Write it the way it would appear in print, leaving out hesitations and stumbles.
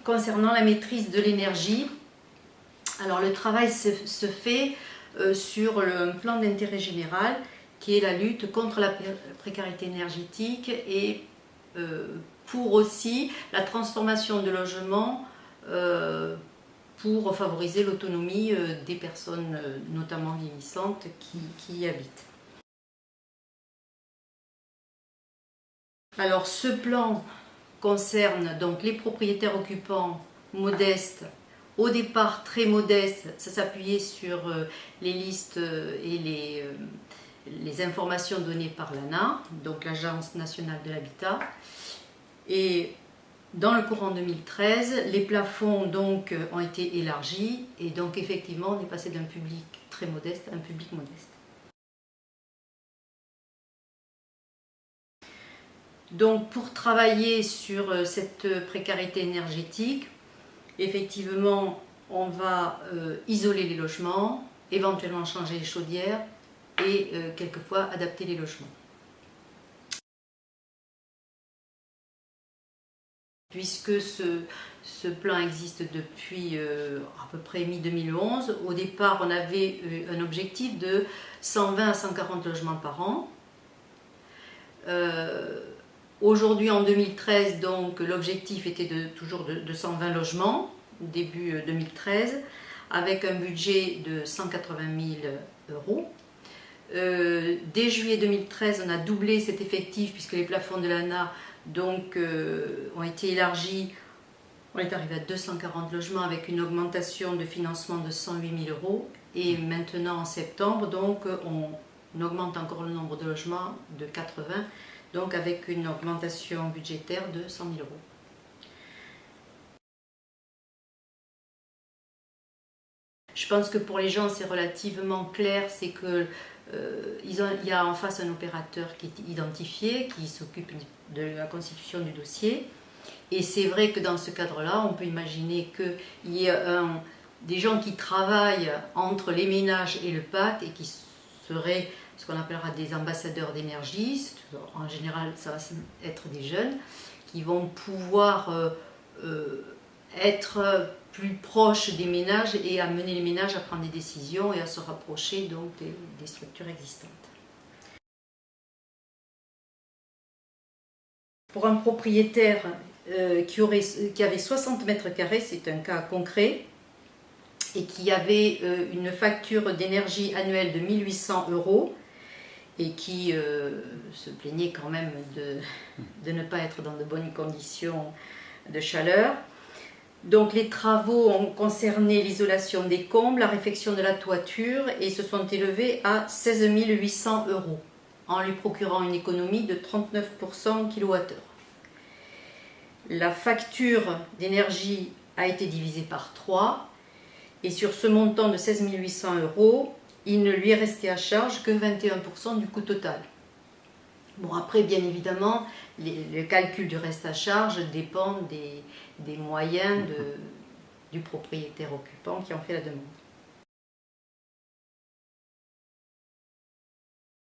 concernant la maîtrise de l'énergie, alors le travail se fait sur le plan d'intérêt général qui est la lutte contre la précarité énergétique et pour aussi la transformation de logements pour favoriser l'autonomie des personnes, notamment vieillissantes, qui y habitent. Alors ce plan concerne donc les propriétaires occupants modestes, au départ très modestes, ça s'appuyait sur les listes et les informations données par l'ANA, donc l'Agence nationale de l'habitat. Et dans le courant 2013, les plafonds donc ont été élargis et donc effectivement on est passé d'un public très modeste à un public modeste. Donc pour travailler sur cette précarité énergétique, effectivement on va isoler les logements, éventuellement changer les chaudières et quelquefois adapter les logements. Puisque ce plan existe depuis à peu près mi-2011, au départ on avait un objectif de 120 à 140 logements par an. Aujourd'hui en 2013, donc l'objectif était toujours de 120 logements, début 2013, avec un budget de 180 000 euros. Dès juillet 2013, on a doublé cet effectif puisque les plafonds de l'ANA ont été élargis. On est arrivé à 240 logements avec une augmentation de financement de 108 000 euros. Et maintenant en septembre, donc, on augmente encore le nombre de logements de 80, donc avec une augmentation budgétaire de 100 000 euros. Je pense que pour les gens c'est relativement clair, c'est que il y a en face un opérateur qui est identifié, qui s'occupe de la constitution du dossier. Et c'est vrai que dans ce cadre-là, on peut imaginer qu'il y ait des gens qui travaillent entre les ménages et le PAC et qui seraient ce qu'on appellera des ambassadeurs d'énergie. En général, ça va être des jeunes qui vont pouvoir être plus proches des ménages et amener les ménages à prendre des décisions et à se rapprocher donc des structures existantes. Pour un propriétaire qui avait 60 mètres carrés, c'est un cas concret, et qui avait une facture d'énergie annuelle de 1 800 euros et qui se plaignait quand même de ne pas être dans de bonnes conditions de chaleur. Donc les travaux ont concerné l'isolation des combles, la réfection de la toiture et se sont élevés à 16 800 euros en lui procurant une économie de 39% kWh. La facture d'énergie a été divisée par 3 et sur ce montant de 16 800 euros, il ne lui est resté à charge que 21% du coût total. Bon, après, bien évidemment, le calcul du reste à charge dépend des moyens du propriétaire occupant qui en fait la demande.